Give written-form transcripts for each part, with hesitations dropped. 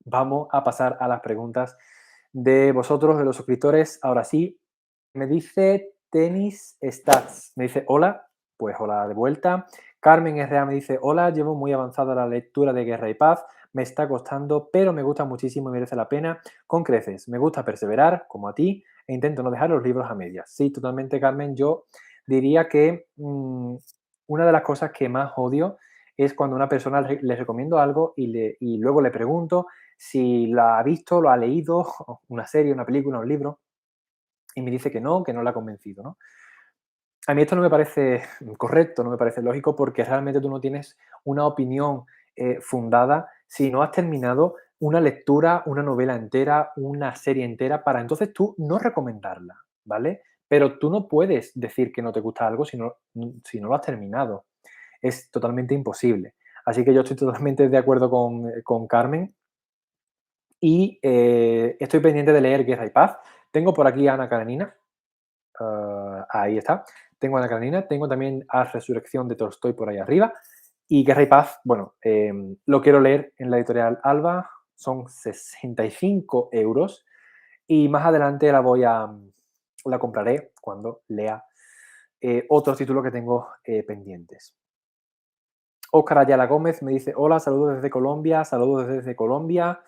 vamos a pasar a las preguntas de vosotros, de los suscriptores. Ahora sí, me dice Tenis Stats, me dice hola, pues hola de vuelta. Carmen R.A. me dice hola, llevo muy avanzada la lectura de Guerra y Paz, me está costando, pero me gusta muchísimo y merece la pena, con creces. Me gusta perseverar, como a ti, e intento no dejar los libros a medias. Sí, totalmente, Carmen. Yo diría que una de las cosas que más odio es cuando a una persona le recomiendo algo y luego le pregunto si la ha visto, lo ha leído, una serie, una película, un libro, y me dice que no la ha convencido, ¿no? A mí esto no me parece correcto, no me parece lógico, porque realmente tú no tienes una opinión fundada si no has terminado una lectura, una novela entera, una serie entera, para entonces tú no recomendarla, ¿vale? Pero tú no puedes decir que no te gusta algo si no lo has terminado. Es totalmente imposible. Así que yo estoy totalmente de acuerdo con Carmen y estoy pendiente de leer Guerra y Paz. Tengo por aquí a Ana Karenina. Ahí está. Tengo a Ana Karenina. Tengo también a Resurrección de Tolstoy por ahí arriba. Y Guerra y Paz, bueno, lo quiero leer en la editorial Alba. Son 65 euros. Y más adelante la compraré cuando lea otros títulos que tengo pendientes. Óscar Ayala Gómez me dice, hola, saludos desde Colombia, saludos desde Colombia.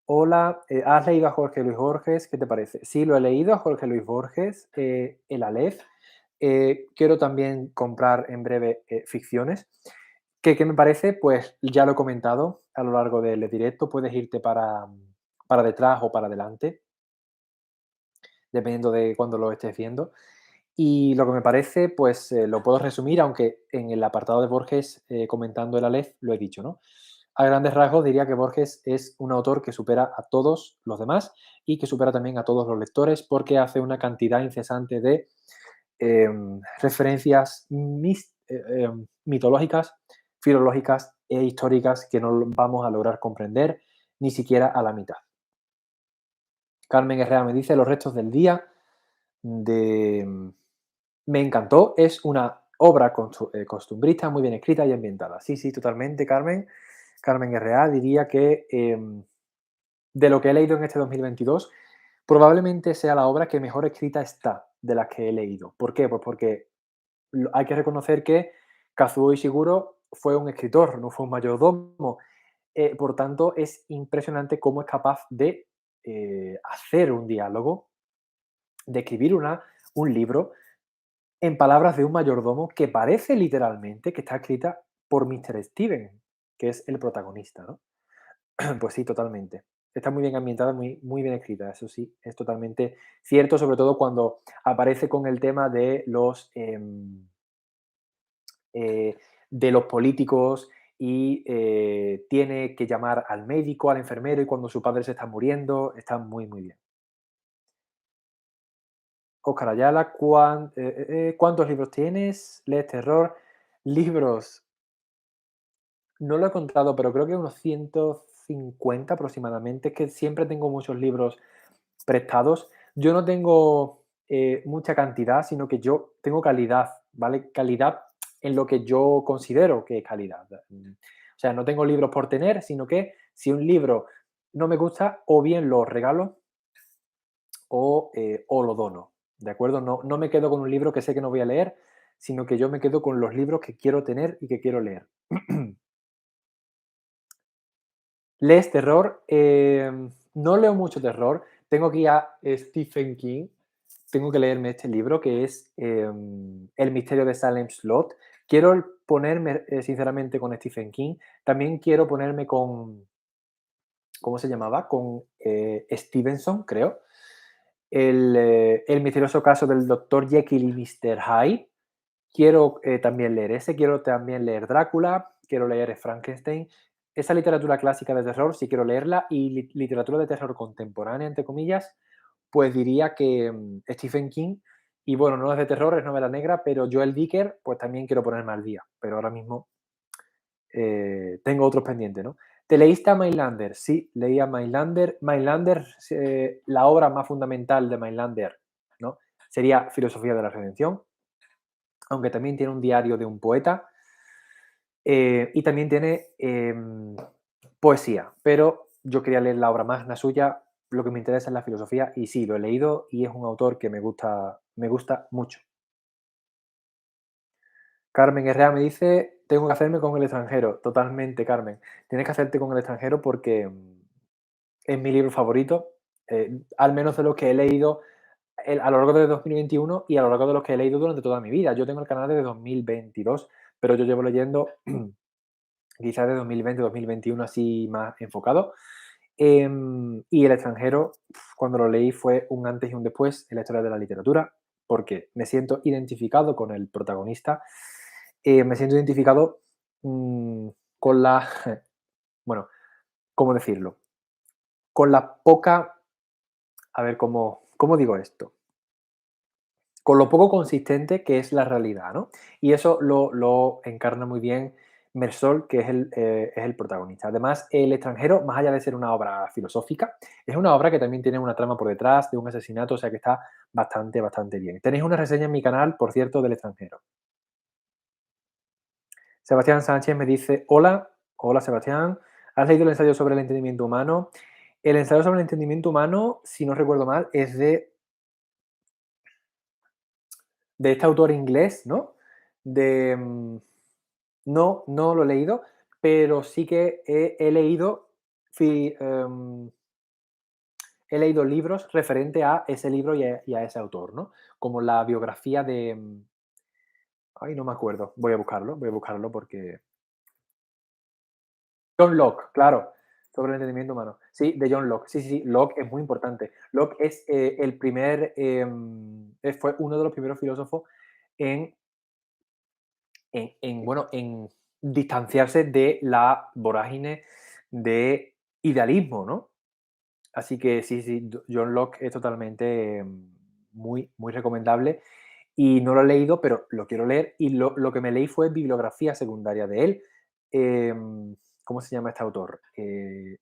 Hola, ¿has leído a Jorge Luis Borges? ¿Qué te parece? Sí, lo he leído a Jorge Luis Borges, el Aleph. Quiero también comprar en breve ficciones. ¿Qué me parece? Pues ya lo he comentado a lo largo del directo. Puedes irte para detrás o para adelante, dependiendo de cuándo lo estés viendo. Y lo que me parece, pues lo puedo resumir, aunque en el apartado de Borges, comentando el Aleph, lo he dicho, ¿no? A grandes rasgos diría que Borges es un autor que supera a todos los demás y que supera también a todos los lectores porque hace una cantidad incesante de referencias mitológicas, filológicas e históricas que no vamos a lograr comprender ni siquiera a la mitad. Carmen Herrera me dice los restos del día de me encantó, es una obra costumbrista, muy bien escrita y ambientada. Sí, sí, totalmente, Carmen. Carmen R.A. diría que de lo que he leído en este 2022, probablemente sea la obra que mejor escrita está de las que he leído. ¿Por qué? Pues porque hay que reconocer que Kazuo Ishiguro fue un escritor, no fue un mayordomo. Por tanto, es impresionante cómo es capaz de hacer un diálogo, de escribir un libro en palabras de un mayordomo que parece literalmente que está escrita por Mr. Steven, que es el protagonista, ¿no? Pues sí, totalmente. Está muy bien ambientada, muy bien escrita, eso sí, es totalmente cierto, sobre todo cuando aparece con el tema eh, de los políticos y tiene que llamar al médico, al enfermero y cuando su padre se está muriendo, está muy bien. Óscar Ayala, ¿cuántos libros tienes? ¿Lees terror? Libros, no lo he contado, pero creo que unos 150 aproximadamente. Es que siempre tengo muchos libros prestados. Yo no tengo mucha cantidad, sino que yo tengo calidad, ¿vale? Calidad en lo que yo considero que es calidad. O sea, no tengo libros por tener, sino que si un libro no me gusta, o bien lo regalo o lo dono, ¿de acuerdo? No me quedo con un libro que sé que no voy a leer, sino que yo me quedo con los libros que quiero tener y que quiero leer. ¿Lees terror? No leo mucho terror. Tengo aquí a Stephen King. Tengo que leerme este libro que es El misterio de Salem Slot. Quiero ponerme, sinceramente, con Stephen King. También quiero ponerme con, ¿cómo se llamaba? Con Stevenson, creo. El misterioso caso del Dr. Jekyll y Mr. Hyde. Quiero también leer ese, quiero también leer Drácula, quiero leer Frankenstein. Esa literatura clásica de terror, sí quiero leerla, y literatura de terror contemporánea, entre comillas, pues diría que Stephen King, y bueno, no es de terror, es novela negra, pero Joel Dicker, pues también quiero ponerme al día, pero ahora mismo tengo otros pendientes, ¿no? ¿Te leíste a Mindlander? Sí, leí a Mindlander. Mindlander, la obra más fundamental de Mindlander, ¿no? Sería Filosofía de la Redención, aunque también tiene un diario de un poeta y también tiene poesía, pero yo quería leer la obra magna suya, lo que me interesa es la filosofía y sí, lo he leído y es un autor que me gusta mucho. Carmen Herrera me dice, tengo que hacerme con el extranjero. Totalmente, Carmen. Tienes que hacerte con el extranjero porque es mi libro favorito, al menos de los que he leído a lo largo de 2021 y a lo largo de los que he leído durante toda mi vida. Yo tengo el canal desde 2022, pero yo llevo leyendo quizás de 2020, 2021 así más enfocado. Y El extranjero, cuando lo leí, fue un antes y un después en la historia de la literatura, porque me siento identificado con el protagonista, me siento identificado con la, bueno, ¿cómo decirlo? Con la poca, a ver, ¿cómo digo esto? Con lo poco consistente que es la realidad, ¿no? Y eso lo encarna muy bien Mersol, que es el protagonista. Además, El extranjero, más allá de ser una obra filosófica, es una obra que también tiene una trama por detrás de un asesinato, o sea que está bastante, bastante bien. Tenéis una reseña en mi canal, por cierto, del extranjero. Sebastián Sánchez me dice, hola, hola Sebastián, ¿has leído el ensayo sobre el entendimiento humano? El ensayo sobre el entendimiento humano, si no recuerdo mal, es de este autor inglés, ¿no? De, no, no lo he leído, pero sí que he leído libros referente a ese libro y a ese autor, ¿no? Como la biografía de, ay, no me acuerdo, voy a buscarlo porque John Locke, claro, sobre el entendimiento humano. Sí, de John Locke. Sí, sí, sí, Locke es muy importante. Locke es el primer, fue uno de los primeros filósofos en bueno, en distanciarse de la vorágine de idealismo, ¿no? Así que sí, sí, John Locke es totalmente muy, muy recomendable y no lo he leído, pero lo quiero leer y lo que me leí fue bibliografía secundaria de él. ¿Cómo se llama este autor? Eh,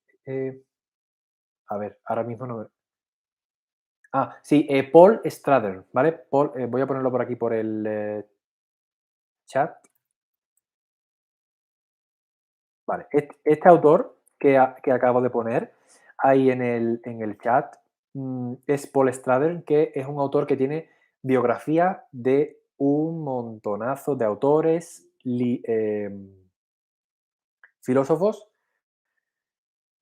a ver, ahora mismo no me... sí, Paul Strader, ¿vale? Paul, voy a ponerlo por aquí por el chat. Vale, este autor que acabo de poner ahí en el chat es Paul Strader, que es un autor que tiene biografía de un montonazo de autores, filósofos,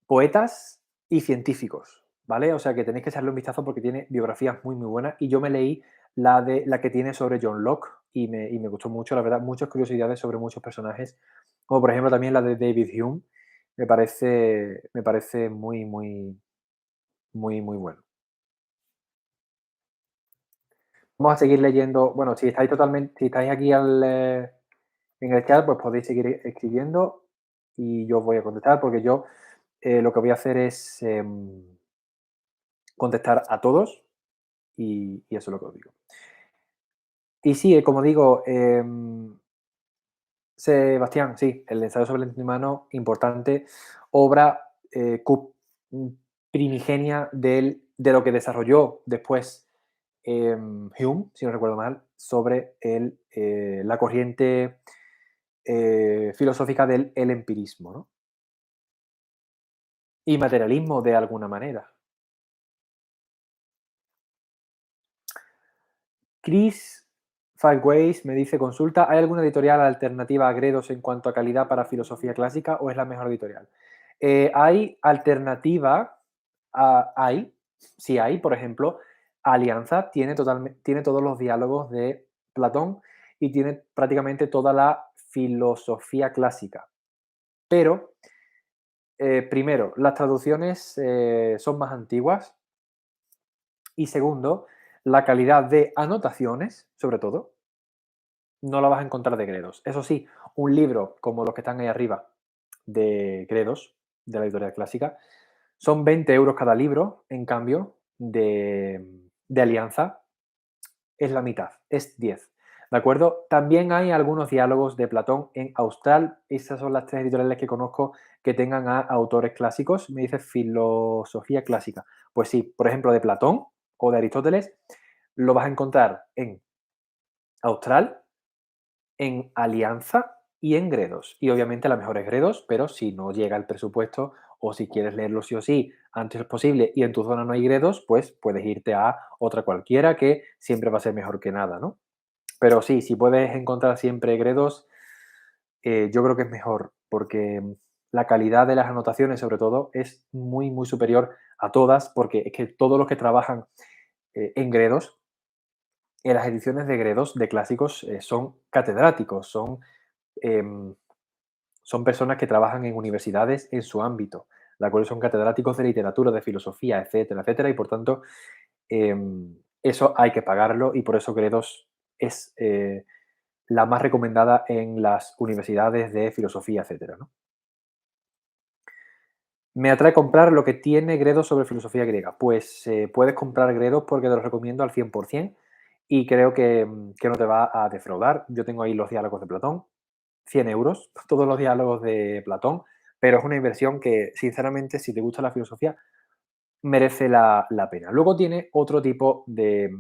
poetas y científicos, ¿vale? O sea que tenéis que echarle un vistazo porque tiene biografías muy, muy buenas. Y yo me leí la que tiene sobre John Locke y me gustó mucho, la verdad, muchas curiosidades sobre muchos personajes, como por ejemplo también la de David Hume, me parece muy, muy, muy, muy bueno. Vamos a seguir leyendo, bueno, si estáis aquí en el chat, pues podéis seguir escribiendo y yo voy a contestar porque yo lo que voy a hacer es contestar a todos y eso es lo que os digo. Y sí, como digo, Sebastián, sí, el ensayo sobre el entendimiento humano, importante, obra primigenia de lo que desarrolló después Hume, si no recuerdo mal, sobre la corriente filosófica del el empirismo, ¿no? Y materialismo de alguna manera. Chris Fiveways me dice, consulta, ¿hay alguna editorial alternativa a Gredos en cuanto a calidad para filosofía clásica o es la mejor editorial? Hay alternativa, sí hay, por ejemplo, Alianza tiene todos los diálogos de Platón y tiene prácticamente toda la filosofía clásica. Pero, primero, las traducciones son más antiguas y segundo, la calidad de anotaciones, sobre todo, no la vas a encontrar de Gredos. Eso sí, un libro como los que están ahí arriba de Gredos, de la editorial clásica, son 20 euros cada libro, en cambio, de Alianza es la mitad, es 10. ¿De acuerdo? También hay algunos diálogos de Platón en Austral. Esas son las tres editoriales que conozco que tengan a autores clásicos. Me dice filosofía clásica. Pues sí, por ejemplo, de Platón o de Aristóteles, lo vas a encontrar en Austral, en Alianza y en Gredos. Y obviamente la mejor es Gredos, pero si no llega el presupuesto O si quieres leerlo sí o sí antes posible y en tu zona no hay gredos, pues puedes irte a otra cualquiera que siempre va a ser mejor que nada, ¿no? Pero sí, si puedes encontrar siempre gredos, yo creo que es mejor, porque la calidad de las anotaciones, sobre todo, es muy, muy superior a todas, porque es que todos los que trabajan en gredos, en las ediciones de gredos de clásicos, son catedráticos, em, son personas que trabajan en universidades en su ámbito, la cual son catedráticos de literatura, de filosofía, etcétera, etcétera, y por tanto, eso hay que pagarlo y por eso gredos es la más recomendada en las universidades de filosofía, etcétera, ¿no? Me atrae comprar lo que tiene Gredos sobre filosofía griega. Pues puedes comprar Gredos porque te lo recomiendo al 100% y creo que no te va a defraudar. Yo tengo ahí los diálogos de Platón, 100 euros, todos los diálogos de Platón, pero es una inversión que, sinceramente, si te gusta la filosofía, merece la pena. Luego tiene otro tipo de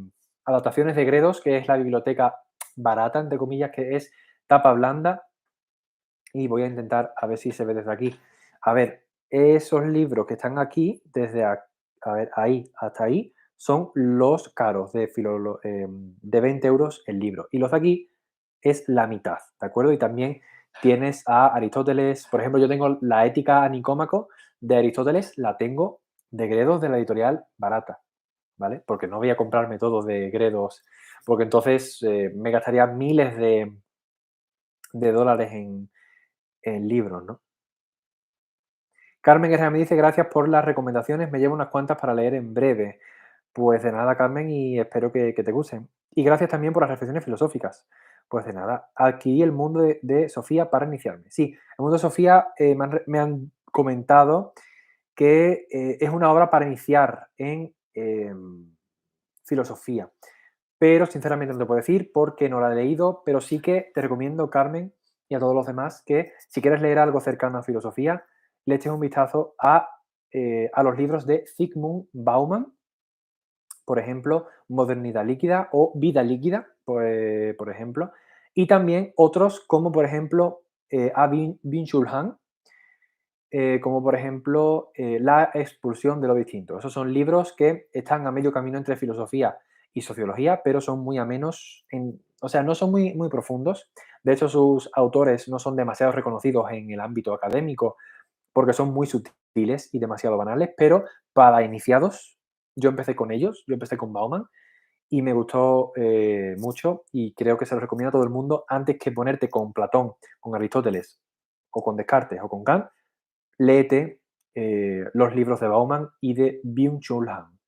adaptaciones de Gredos, que es la biblioteca barata, entre comillas, que es tapa blanda, y voy a intentar a ver si se ve desde aquí. A ver, esos libros que están aquí, desde a ver, ahí hasta ahí, son los caros de 20 euros el libro. Y los de aquí es la mitad, ¿de acuerdo? Y también tienes a Aristóteles, por ejemplo, yo tengo la Ética a Nicómaco de Aristóteles, la tengo de Gredos de la editorial barata, ¿vale? Porque no voy a comprarme todo de Gredos, porque entonces me gastaría miles de dólares en libros, ¿no? Carmen Guerra me dice: "Gracias por las recomendaciones, me llevo unas cuantas para leer en breve". Pues de nada, Carmen, y espero que te gusten. Y gracias también por las reflexiones filosóficas. Pues de nada, adquirí El mundo de Sofía para iniciarme. Sí, El mundo de Sofía, me han comentado que, es una obra para iniciar en, filosofía, pero sinceramente no te puedo decir porque no la he leído, pero sí que te recomiendo, Carmen, y a todos los demás, que si quieres leer algo cercano a filosofía, le eches un vistazo a los libros de Zygmunt Bauman, por ejemplo, Modernidad líquida o Vida líquida, pues, por ejemplo, y también otros como, por ejemplo, a Byung-Chul Han, como por ejemplo, La expulsión de lo distinto. Esos son libros que están a medio camino entre filosofía y sociología, pero son muy amenos, o sea, no son muy, muy profundos. De hecho, sus autores no son demasiado reconocidos en el ámbito académico porque son muy sutiles y demasiado banales, pero para iniciados, yo empecé con ellos, yo empecé con Bauman y me gustó mucho y creo que se los recomiendo a todo el mundo antes que ponerte con Platón, con Aristóteles o con Descartes o con Kant, léete los libros de Bauman y de Byung-Chul Han.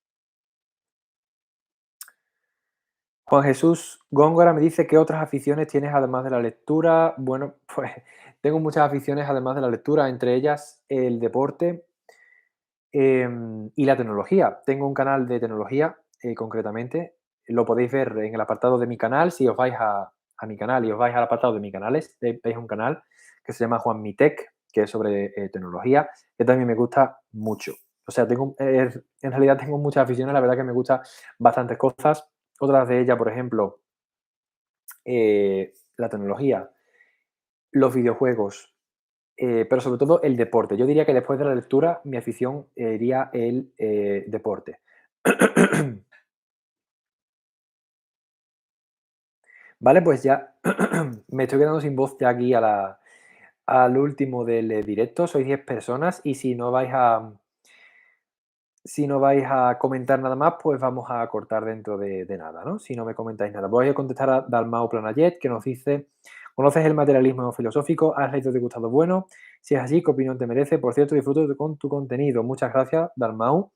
Juan Jesús Góngora me dice: "¿Qué otras aficiones tienes además de la lectura?". Bueno, pues tengo muchas aficiones además de la lectura, entre ellas el deporte, y la tecnología. Tengo un canal de tecnología, concretamente. Lo podéis ver en el apartado de mi canal. Si os vais a mi canal y os vais al apartado de mis canales, veis un canal que se llama Juan Mitec, que es sobre tecnología, que también me gusta mucho. O sea, en realidad tengo muchas aficiones, la verdad que me gustan bastantes cosas. Otras de ellas, por ejemplo, la tecnología, los videojuegos, pero sobre todo el deporte. Yo diría que después de la lectura, mi afición iría el deporte. Vale, pues ya me estoy quedando sin voz ya aquí al último del directo. Sois 10 personas y si no vais a comentar nada más, pues vamos a cortar dentro de nada, ¿no? Si no me comentáis nada. Voy a contestar a Dalmau Planayet, que nos dice: "¿Conoces el materialismo filosófico? ¿Has leído de Gustavo Bueno? Si es así, ¿qué opinión te merece? Por cierto, disfruto con tu contenido". Muchas gracias, Dalmau.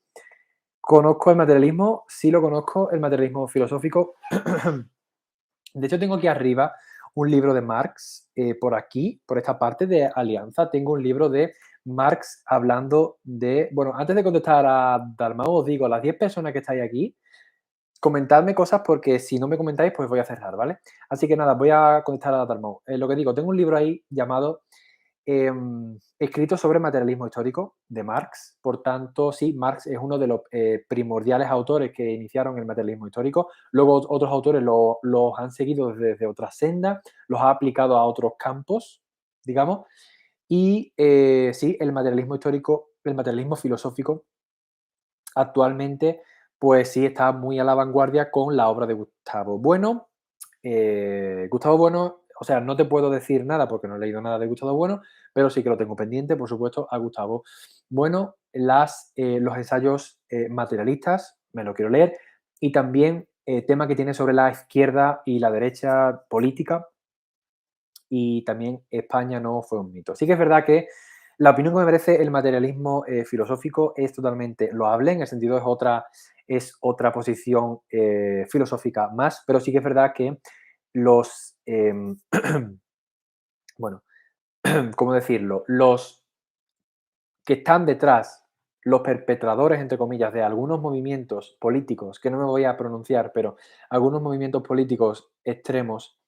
Conozco el materialismo, sí lo conozco, el materialismo filosófico. De hecho, tengo aquí arriba un libro de Marx, por aquí, por esta parte de Alianza, tengo un libro de Marx hablando de... Bueno, antes de contestar a Dalmau, os digo, las 10 personas que estáis aquí, comentadme cosas porque si no me comentáis, pues voy a cerrar, ¿vale? Así que nada, voy a contestar a Dalmau. Lo que digo, tengo un libro ahí llamado escrito sobre materialismo histórico de Marx. Por tanto, sí, Marx es uno de los primordiales autores que iniciaron el materialismo histórico. Luego otros autores los han seguido desde otras sendas, los ha aplicado a otros campos, digamos. Y sí, el materialismo histórico el materialismo filosófico actualmente, pues sí está muy a la vanguardia con la obra de Gustavo Bueno. Gustavo Bueno, o sea, no te puedo decir nada porque no he leído nada de Gustavo Bueno, pero sí que lo tengo pendiente, por supuesto, a Gustavo Bueno. Los ensayos materialistas, me lo quiero leer, y también tema que tiene sobre la izquierda y la derecha política, y también España no fue un mito. Sí que es verdad que la opinión que me merece el materialismo filosófico es totalmente loable, en el sentido es otra posición filosófica más, pero sí que es verdad que los, bueno, ¿cómo decirlo? Los que están detrás, los perpetradores, entre comillas, de algunos movimientos políticos, que no me voy a pronunciar, pero algunos movimientos políticos extremos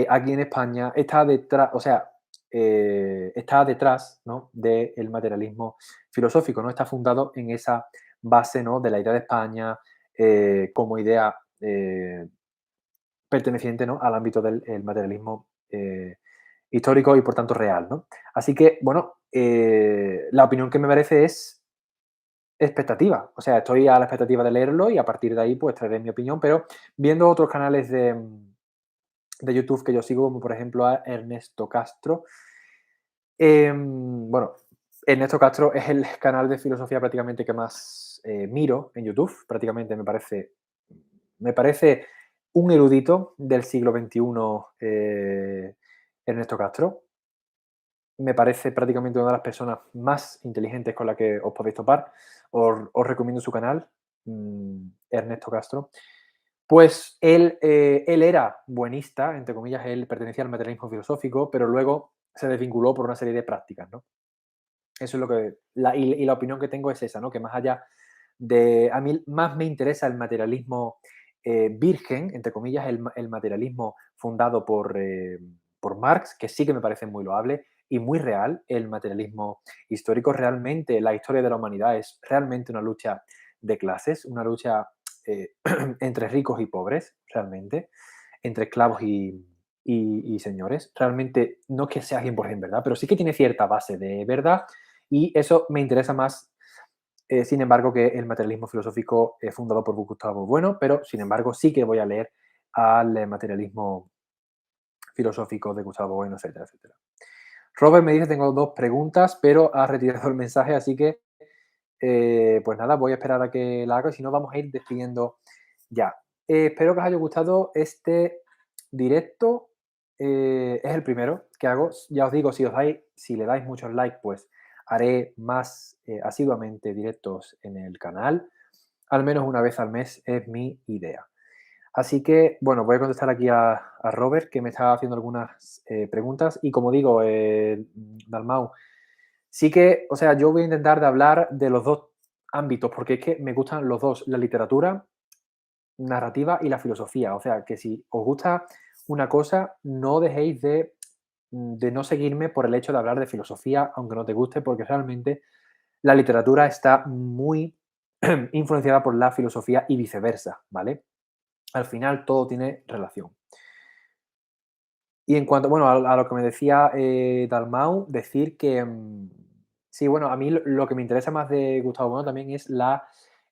aquí en España está detrás, o sea, está detrás, ¿no?, del materialismo filosófico, ¿no? Está fundado en esa base, ¿no?, de la idea de España como idea perteneciente, ¿no?, al ámbito del el materialismo histórico y por tanto real, ¿no? Así que, bueno, la opinión que me merece es expectativa. O sea, estoy a la expectativa de leerlo y a partir de ahí pues traeré mi opinión, pero viendo otros canales de YouTube que yo sigo, como por ejemplo a Ernesto Castro. Bueno, Ernesto Castro es el canal de filosofía prácticamente que más miro en YouTube. Prácticamente me parece un erudito del siglo XXI, Ernesto Castro. Me parece prácticamente una de las personas más inteligentes con la que os podéis topar. Os recomiendo su canal, Ernesto Castro. Pues él era buenista, entre comillas, él pertenecía al materialismo filosófico, pero luego se desvinculó por una serie de prácticas, ¿no? Eso es lo que. Y la opinión que tengo es esa, ¿no? Que más allá de. A mí más me interesa el materialismo virgen, entre comillas, el materialismo fundado por Marx, que sí que me parece muy loable y muy real. El materialismo histórico, realmente, la historia de la humanidad es realmente una lucha de clases, una lucha entre ricos y pobres, realmente, entre esclavos y señores. Realmente, no es que sea 100% verdad, pero sí que tiene cierta base de verdad y eso me interesa más, sin embargo, que el materialismo filosófico fundado por Gustavo Bueno, pero sin embargo sí que voy a leer al materialismo filosófico de Gustavo Bueno, etcétera, etcétera. Robert me dice, tengo dos preguntas, pero ha retirado el mensaje, así que pues nada, voy a esperar a que la haga, si no vamos a ir despidiendo ya. Espero que os haya gustado este directo. Es el primero que hago. Ya os digo, si le dais muchos likes, pues haré más asiduamente directos en el canal. Al menos una vez al mes es mi idea. Así que, bueno, voy a contestar aquí a Robert, que me está haciendo algunas preguntas. Y como digo, Dalmau, sí que, o sea, yo voy a intentar de hablar de los dos ámbitos, porque es que me gustan los dos, la literatura narrativa y la filosofía. O sea, que si os gusta una cosa, no dejéis de no seguirme por el hecho de hablar de filosofía, aunque no te guste, porque realmente la literatura está muy influenciada por la filosofía y viceversa, ¿vale? Al final todo tiene relación. Y en cuanto, bueno, a lo que me decía Dalmau, decir que sí, bueno, a mí lo que me interesa más de Gustavo Bueno también es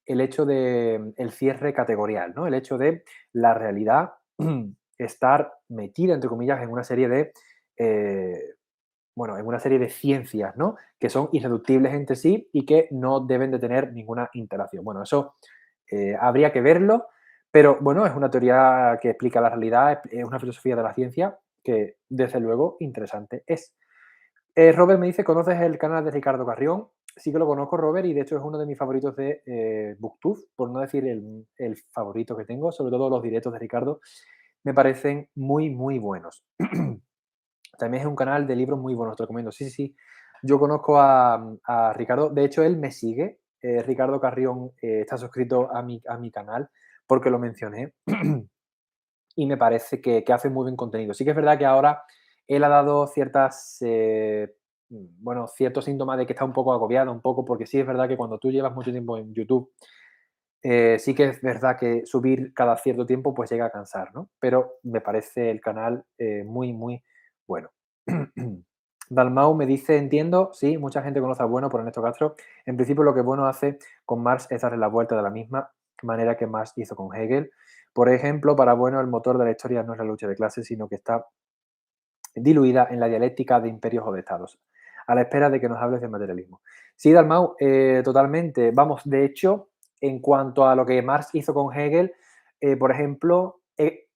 el hecho de el cierre categorial, ¿no? El hecho de la realidad estar metida, entre comillas, en una serie eh, bueno, en una serie de ciencias, ¿no? Que son irreductibles entre sí y que no deben de tener ninguna interacción. Bueno, eso habría que verlo, pero bueno, es una teoría que explica la realidad, es una filosofía de la ciencia que desde luego interesante es. Robert me dice, ¿conoces el canal de Ricardo Carrión? Sí que lo conozco, Robert, y de hecho es uno de mis favoritos de Booktube, por no decir el favorito que tengo, sobre todo los directos de Ricardo, me parecen muy, muy buenos. También es un canal de libros muy buenos, te recomiendo. Sí, sí, sí. Yo conozco a Ricardo, de hecho él me sigue, Ricardo Carrión está suscrito a mi canal porque lo mencioné y me parece que hace muy buen contenido. Sí que es verdad que ahora él ha dado bueno, ciertos síntomas de que está un poco agobiado, un poco, porque sí es verdad que cuando tú llevas mucho tiempo en YouTube, sí que es verdad que subir cada cierto tiempo pues llega a cansar, ¿no? Pero me parece el canal muy, muy bueno. Dalmau me dice, entiendo, sí, mucha gente conoce a Bueno por Ernesto Castro. En principio lo que Bueno hace con Marx es darle la vuelta de la misma manera que Marx hizo con Hegel. Por ejemplo, para Bueno el motor de la historia no es la lucha de clases, sino que está diluida en la dialéctica de imperios o de estados, a la espera de que nos hables de materialismo. Sí, Dalmau, totalmente. Vamos, de hecho, en cuanto a lo que Marx hizo con Hegel, por ejemplo,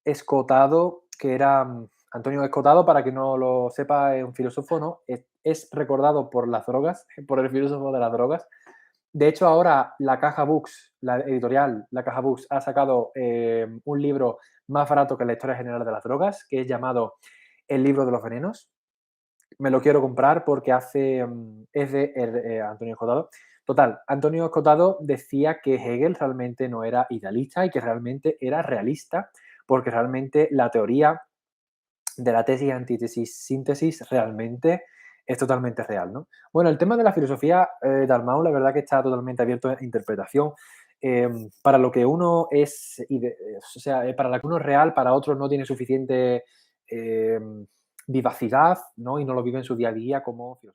Escotado, que era Antonio Escotado, para que no lo sepa, es un filósofo, ¿no? Es recordado por las drogas, por el filósofo de las drogas. De hecho, ahora la Caja Books, la editorial, la Caja Books, ha sacado un libro más barato que la historia general de las drogas, que es llamado El libro de los venenos. Me lo quiero comprar porque es de Antonio Escotado. Total, Antonio Escotado decía que Hegel realmente no era idealista y que realmente era realista, porque realmente la teoría de la tesis, antítesis, síntesis realmente es totalmente real, ¿no? Bueno, el tema de la filosofía, Dalmau, la verdad que está totalmente abierto a interpretación. Para lo que uno es, o sea, para lo que uno es real, para otros no tiene suficiente vivacidad, ¿no? Y no lo vive en su día a día como filosofía.